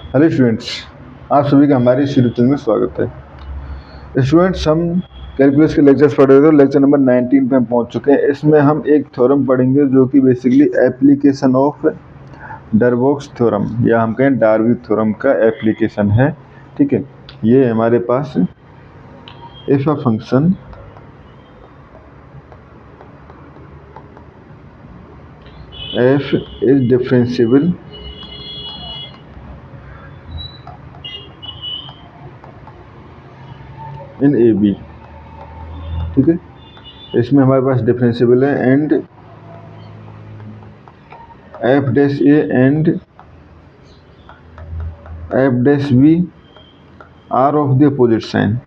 Hello students, आप सभी का हमारे इस यूट्यूब चैनल में स्वागत है। स्टूडेंट्स, हम कैलकुलस के लेक्चर्स पढ़ रहे थे। लेक्चर नंबर 19 पे हम पहुंच चुके हैं। इसमें हम एक थ्योरम पढ़ेंगे जो कि बेसिकली एप्लीकेशन ऑफ डरबॉक्स थ्योरम या हम कहें डार्वी थ्योरम का एप्लीकेशन है। ठीक है, ये हमारे पास if a function F is differentiable in A B. ठीक है, इसमें हमारे पास डिफरेंशिएबल है and f dash a and f dash b are of the opposite sign.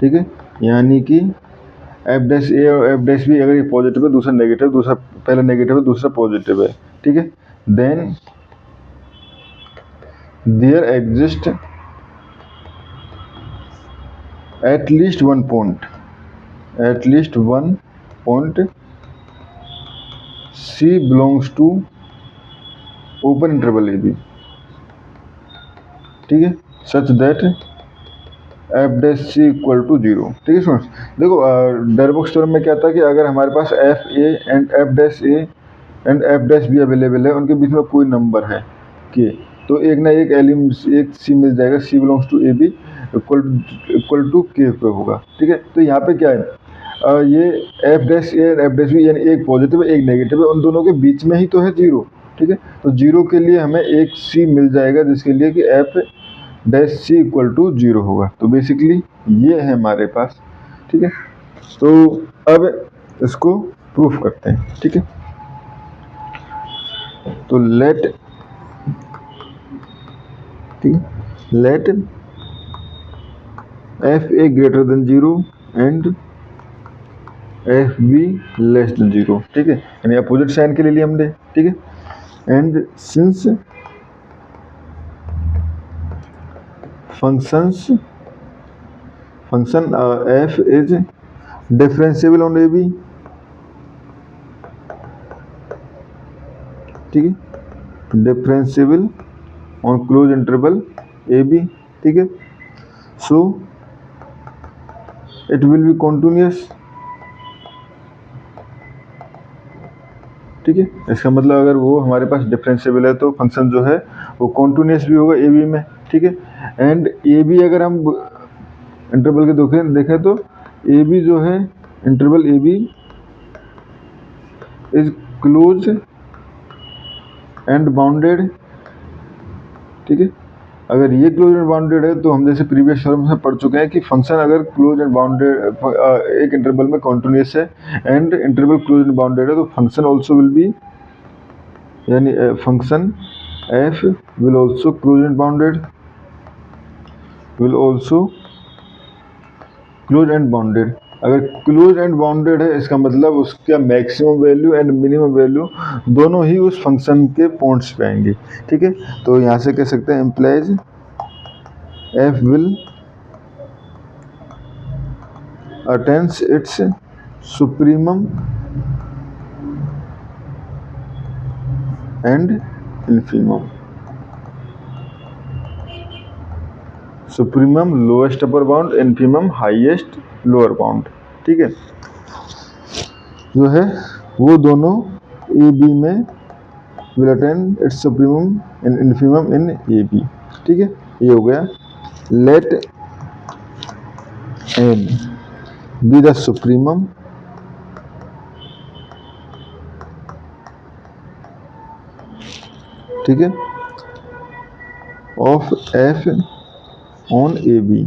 ठीक है, यानी कि एफ डैश ए और एफ डैश बी अगर ये पॉजिटिव है, दूसरा नेगेटिव, दूसरा पहला नेगेटिव है, दूसरा पॉजिटिव है। ठीक है, then there exist at least one point C belongs to open interval A B. ठीक है, such that F dash C equal to 0। ठीक है स्टूडेंट्स, देखो डरबॉक्स थ्योरम में क्या था कि अगर हमारे पास f a and f dash a and f dash b available है, उनके बीच में कोई नंबर है के, तो एक ना एक एलिमेंट एक सी मिल जाएगा, C belongs to A B equal to K पे होगा। ठीक है, तो यहाँ पे क्या है, ये F dash A F dash B यानी एक पॉजिटिव है एक नेगेटिव है, उन दोनों के बीच में ही तो है 0। ठीक है, तो 0 के लिए हमें एक सी मिल जाएगा जिसके लिए कि F dash C equal to 0 होगा। तो बेसिकली ये है हमारे पास। ठीक है, तो अब इसको प्रूफ करते हैं। ठीक है, तो let F A greater than 0 and F B less than 0। ठीक है, यानी अपोजिट साइन के लिए लिया हमने। ठीक है, and since function F is differentiable on A B. ठीक है, differentiable on close interval A B. ठीक है, so it will be continuous. ठीक है, इसका मतलब अगर वो हमारे पास डिफरेंशिएबल है तो फंक्शन जो है वो कॉन्टिन्यूअस भी होगा ए बी में। ठीक है, एंड ए बी अगर हम इंटरवल के देखें तो ए बी जो है interval A B is close and bounded. ठीक है, अगर ये क्लोज एंड बाउंडेड है तो हम जैसे प्रीवियस थ्योरम में पढ़ चुके हैं कि फंक्शन अगर क्लोज एंड बाउंडेड एक इंटरवल में कॉन्टिन्यूअस है and interval close and bounded है तो फंक्शन ऑल्सो विल बी, यानी function F will also close and bounded, अगर क्लोज एंड बाउंडेड है इसका मतलब उसका maximum value and minimum value दोनों ही उस फंक्शन के पॉइंट्स पे आएंगे। ठीक है, तो यहाँ से कह सकते हैं implies F will attains its supremum and infimum, supremum lowest upper bound, infimum highest lower bound. ठीक है, जो है वो दोनों ए बी में will attain its supremum and infimum in A B. ठीक है, ये हो गया। Let N be the supremum ठीक है of F on A B.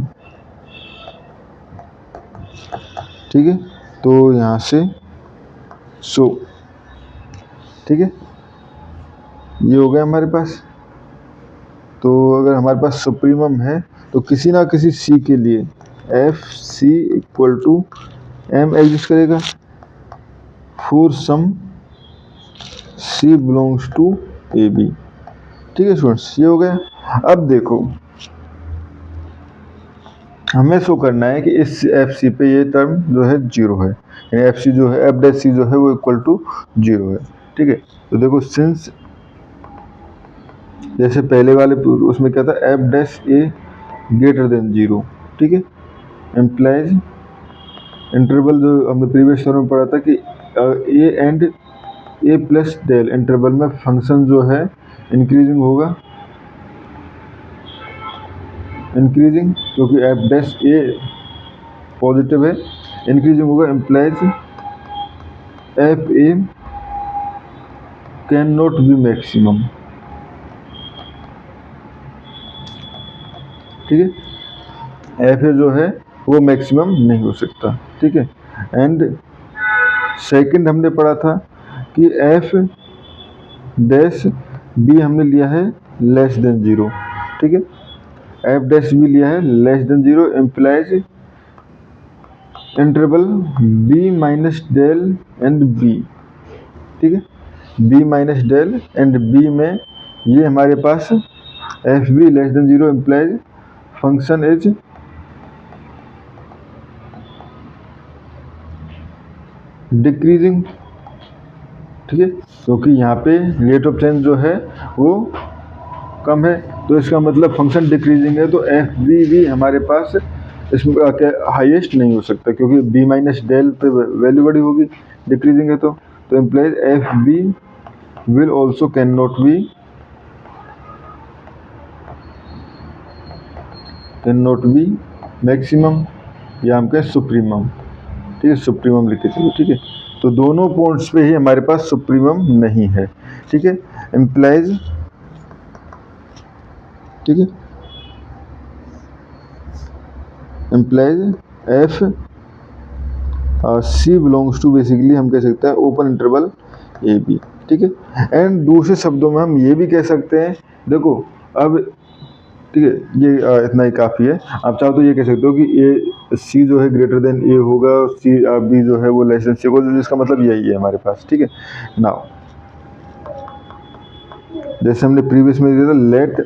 ठीक है, तो यहाँ से सो ठीक है, ये हो गया हमारे पास। तो अगर हमारे पास सुप्रीमम है तो किसी ना किसी सी के लिए F C equal to M exist करेगा for some C belongs to A B. ठीक है स्टूडेंट्स, ये हो गया। अब देखो हमें शो करना है कि इस एफ सी पे ये टर्म जो है 0 है, यानी एफ सी जो है एफ डैश सी जो है वो इक्वल टू 0 है। ठीक है। तो देखो सिंस जैसे पहले वाले उसमें क्या था, एफ डैश ए ग्रेटर देन 0, ठीक है, एम्प्लाइज इंटरवल जो हमने प्रीवियस थ्योरम में पढ़ा था कि A and A plus del interval में फंक्शन जो है इंक्रीजिंग होगा, इंक्रीजिंग क्योंकि एफ डैश ए पॉजिटिव है, इंक्रीजिंग होगा, implies F A can not be maximum, ठीक है, एफ ए जो है वो मैक्सिमम नहीं हो सकता, ठीक है। एंड सेकंड हमने पढ़ा था कि एफ डैश बी हमने लिया है लेस देन 0, ठीक है, एफ डैश बी लिया है less than 0, implies interval b minus del and b, ठीक है, b minus del and b में ये हमारे पास f B less than 0 implies function is decreasing, ठीक है, क्योंकि यहाँ पे रेट ऑफ चेंज जो है वो कम है, तो इसका मतलब फंक्शन डिक्रीजिंग है, तो एफ बी भी हमारे पास इसमें हाईएस्ट नहीं हो सकता क्योंकि बी माइनस डेल पे वैल्यू बड़ी होगी, डिक्रीजिंग है तो implies F B will also can not be maximum या हम कहें सुप्रीमम, ठीक है, सुप्रीमम लिख के चलो, ठीक है। तो दोनों पॉइंट्स पे ही हमारे पास सुप्रीमम नहीं है, ठीक है, एम्प्लाइज, ठीक है, implies F C belongs to basically हम कह सकते हैं ओपन इंटरवल ए बी, ठीक है। एंड दूसरे शब्दों में हम ये भी कह सकते हैं, देखो अब ठीक है, ये इतना ही काफ़ी है, आप चाहो तो ये कह सकते हो कि ए सी जो है ग्रेटर देन ए होगा, सी बी जो है वो लेस देन सी होगा, जिसका मतलब यही है हमारे पास, ठीक है। नाउ जैसे हमने प्रीवियस में दिया था let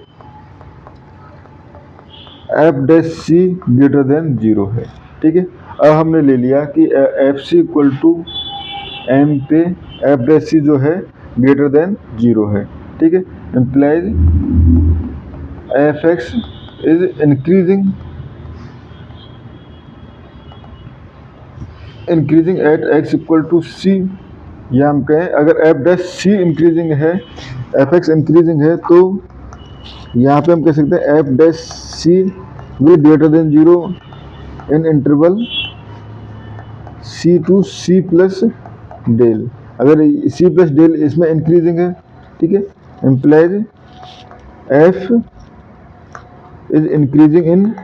F dash c greater than 0 है, ठीक है। अब हमने ले लिया कि f C equal to m पे एफ डैश सी जो है ग्रेटर देन 0 है, ठीक है, implies f x is increasing at x equal to c, या हम कहें अगर एफ डैश सी इंक्रीजिंग है, एफ एक्स इंक्रीजिंग है, तो यहाँ पे हम कह सकते हैं f dash c will greater than 0 in interval C to C plus del, अगर सी प्लस डेल इसमें इंक्रीजिंग है, ठीक है, implies F is increasing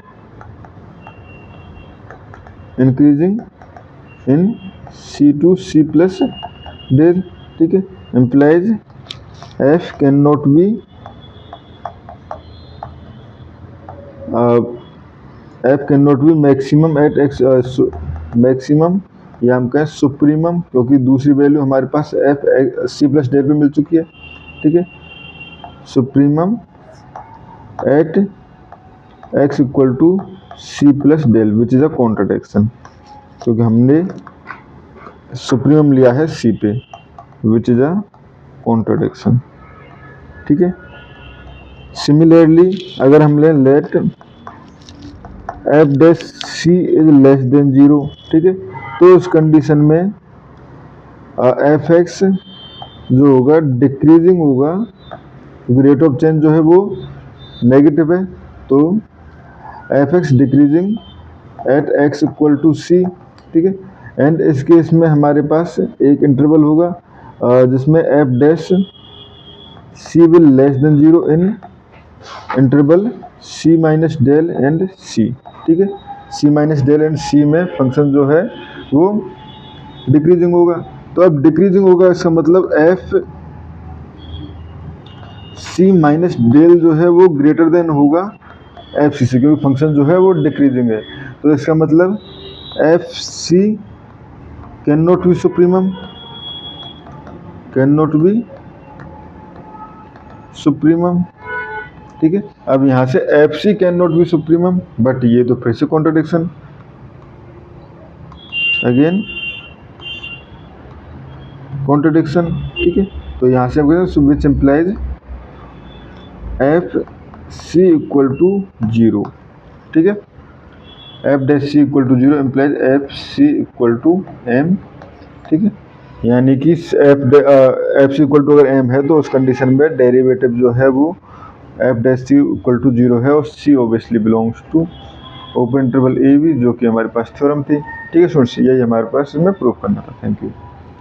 in C to C plus del, ठीक है, implies F can not be maximum at X, maximum या हम कहें सुप्रीमम, क्योंकि दूसरी वैल्यू हमारे पास एफ सी प्लस डेल पे मिल चुकी है, ठीक है, supremum at x equal to C plus del which is a contradiction, क्योंकि हमने सुप्रीमम लिया है सी पे विच इज़ अ कॉन्ट्राडिक्शन, ठीक है। सिमिलरली अगर हम लें let F dash C is less than 0, ठीक है, तो इस कंडीशन में एफ एक्स जो होगा डिक्रीजिंग होगा, क्योंकि रेट ऑफ चेंज जो है वो नेगेटिव है, तो f x decreasing at x equal to c, ठीक है। एंड इस केस में हमारे पास एक इंटरवल होगा जिसमें f dash c will less than 0 in interval c minus del and c, ठीक है, c minus del and c में फंक्शन जो है वो डिक्रीजिंग होगा, तो अब डिक्रीजिंग होगा इसका मतलब एफ सी माइनस डेल जो है वो ग्रेटर देन होगा एफ सी से, क्योंकि फंक्शन जो है वो डिक्रीजिंग है, तो इसका मतलब F C can not be supremum, ठीक है। अब यहाँ से F C can not be supremum, but ये तो फिर से कॉन्ट्रडिक्शन, अगेन कॉन्ट्रडिक्शन, ठीक है। तो यहाँ से हम कहते हैं which implies f C equal to 0, ठीक है। F dash C equal to 0 implies f C equal to m, ठीक है। यानी कि एफ सी इक्वल टू अगर एम है तो उस कंडीशन में डेरिवेटिव जो है वो f dash C equal to 0 है और c obviously belongs to open interval A B, जो कि हमारे पास थ्योरम थी, ठीक है स्टूडेंट्स। यही हमारे पास इसमें प्रूफ करना था। Thank you.